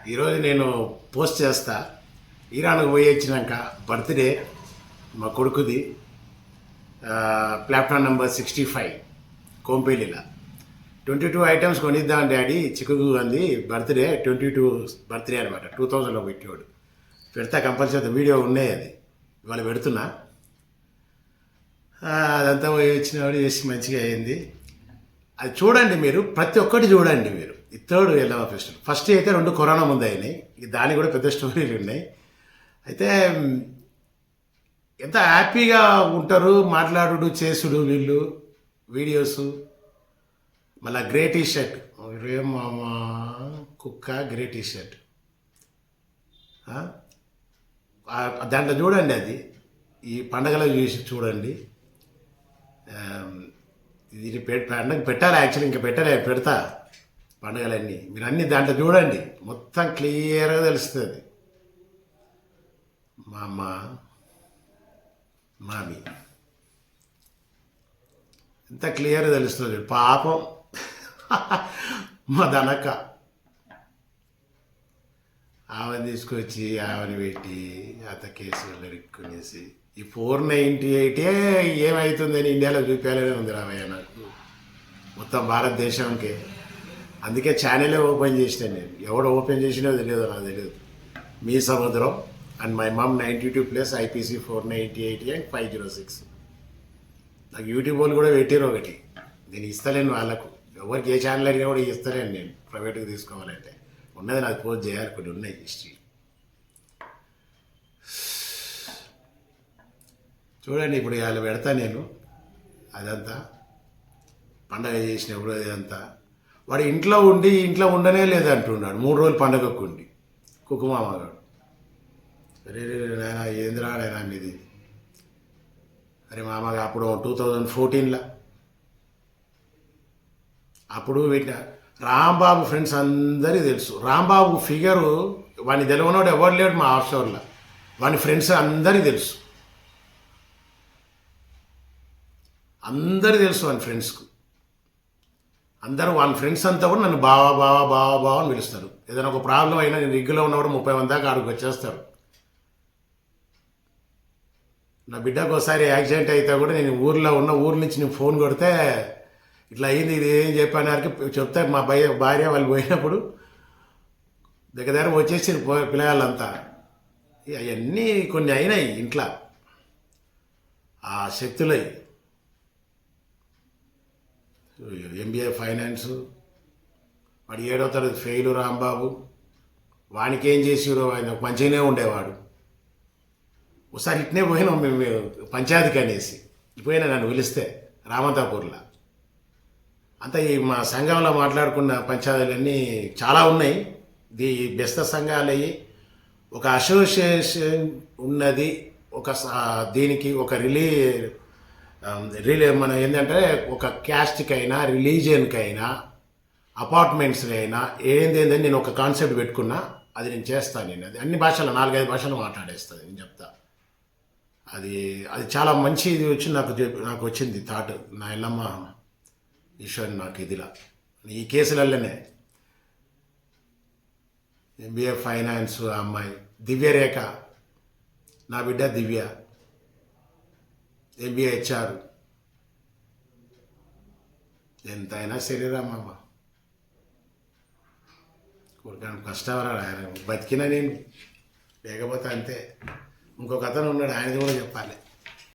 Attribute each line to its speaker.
Speaker 1: ఈరోజు నేను పోస్ట్ చేస్తా. ఇరాన్కు పోయి వచ్చినాక బర్త్డే మా కొడుకుది, ప్లాట్ఫామ్ నెంబర్ 65 కోంపల్లిలో 22 ఐటమ్స్ కొనిద్దాం డాడీ, చిక్కుకు అంది. బర్త్డే 22 బర్త్డే అనమాట. 2000లో పెట్టాడు. పెడతా కంపల్సరీ, వీడియో ఉన్నాయి. అది ఇవాళ పెడుతున్నా. అదంతా పోయి వచ్చినవాడు చేసి మంచిగా అయింది. అది చూడండి మీరు, ప్రతి ఒక్కటి చూడండి మీరు. థర్డ్ ఎలా ఫస్ట్ అయితే 2 కరోనా ముందు అయినాయి. దానికి కూడా పెద్ద స్టోరీలు ఉన్నాయి. అయితే ఎంత హ్యాపీగా ఉంటారు, మాట్లాడు చేసుడు వీళ్ళు వీడియోస్. మళ్ళీ గ్రే టీ షర్ట్, మామా కుక్క గ్రే టీ షర్ట్, దాంట్లో చూడండి. అది ఈ పండగలో చూసి చూడండి. ఇది పండగ పెట్టాలి యాక్చువల్లీ, ఇంకా పెట్టలే, పెడతా పండుగలన్నీ. మీరు అన్నీ దాంట్లో చూడండి, మొత్తం క్లియర్గా తెలుస్తుంది. మా అమ్మ మామి ఎంత క్లియర్గా తెలుస్తుంది. పాపం మా దనక్క, ఆమెను తీసుకొచ్చి ఆమెను పెట్టి అత కేసులు ఇరుక్కునేసి ఈ 498 ఏమవుతుందని ఇండియాలో చూపించాలనే ఉంది రావయ్య నాకు, మొత్తం భారతదేశానికి. అందుకే ఛానలే ఓపెన్ చేసినాను నేను. ఎవడు ఓపెన్ చేసినో తెలియదు, నాకు తెలియదు. మీ సముద్రం and my mum 92+ IPC 498 and 506. నాకు యూట్యూబ్ వాళ్ళు కూడా పెట్టారు ఒకటి. నేను ఇస్తలేను వాళ్ళకు, ఎవరికి ఏ ఛానల్ అడిగినా కూడా ఇస్తలేను నేను. ప్రైవేట్గా తీసుకోవాలంటే ఉన్నది నాకు పోస్ట్ చేయాలి, కొన్ని ఉన్నాయి హిస్టరీ. చూడండి ఇప్పుడు వాళ్ళు పెడతా నేను. అదంతా పండగ చేసినప్పుడు అదంతా వాడు ఇంట్లో ఉండి ఇంట్లో ఉండనే లేదంటున్నాడు. 3 రోజులు పండగకు ఉండి కుకుమామగాడు. అరే నాయన ఏంద్రా నాయన మీది. అరే మామగా అప్పుడు 2014లో అప్పుడు పెట్టిన రాంబాబు ఫ్రెండ్స్ అందరికీ తెలుసు. రాంబాబు ఫిగరు వాడిని తెలియనోడు ఎవరు లేడు మా ఆఫ్షోర్లో. వాని ఫ్రెండ్స్ అందరికీ తెలుసు, అందరికీ తెలుసు వాని ఫ్రెండ్స్కు. అందరూ వాళ్ళ ఫ్రెండ్స్ అంతా కూడా నన్ను బావా బావా బావా బావా అని పిలుస్తారు. ఏదైనా ఒక ప్రాబ్లం అయినా నేను రిగ్గులో ఉన్నప్పుడు 30 మంది దాకా ఆడికి వచ్చేస్తారు. నా బిడ్డకు ఒకసారి యాక్సిడెంట్ అయితే కూడా నేను ఊర్లో ఉన్న, ఊరు నుంచి నేను ఫోన్ కొడితే ఇట్లా అయింది, ఇది ఏం చెప్పడానికి చెప్తే మా భార్య వాళ్ళు పోయినప్పుడు దగ్గర వచ్చేసి పిల్లగాళ్ళంతా. అవన్నీ కొన్ని అయినాయి ఇంట్లో, ఆ శక్తులై. MBA ఫైనాన్సు, వాడు 7వ తరగతి ఫెయిలు రాంబాబు. వానికి ఏం చేసిరో, ఆయన మంచిగానే ఉండేవాడు. ఒకసారి ఇట్నే పోయినాం మేము పంచాయతీకి అనేసి, పోయినా నన్ను పిలిస్తే రామంతాపూర్లో. అంతా ఈ మా సంఘంలో మాట్లాడుకున్న పంచాయతీలన్నీ చాలా ఉన్నాయి. బెస్త సంఘాలు అయ్యి ఒక అసోసియేషన్ ఉన్నది. ఒక దీనికి ఒక మన ఏంటంటే ఒక క్యాస్ట్కైనా రిలీజియన్కైనా అపార్ట్మెంట్స్కైనా ఏందని నేను ఒక కాన్సెప్ట్ పెట్టుకున్నా. అది నేను చేస్తాను. నేను అది అన్ని భాషలు 4-5 భాషలు మాట్లాడేస్తుంది, నేను చెప్తా. అది చాలా మంచి ఇది వచ్చి నాకు వచ్చింది థాట్. నా ఎల్లమ్మ ఈశ్వర్ నాకు ఇదిలా ఈ కేసులలోనే. MBA ఫైనాన్స్ అమ్మాయి దివ్యరేఖ, నా బిడ్డ దివ్య MBA HR. ఎంతైనా శరీరమ్మ కొడుకు కష్టవరా, బతికినా నేను, లేకపోతే అంతే. ఇంకొక అతను ఉన్నాడు, ఆయనది కూడా చెప్పాలి.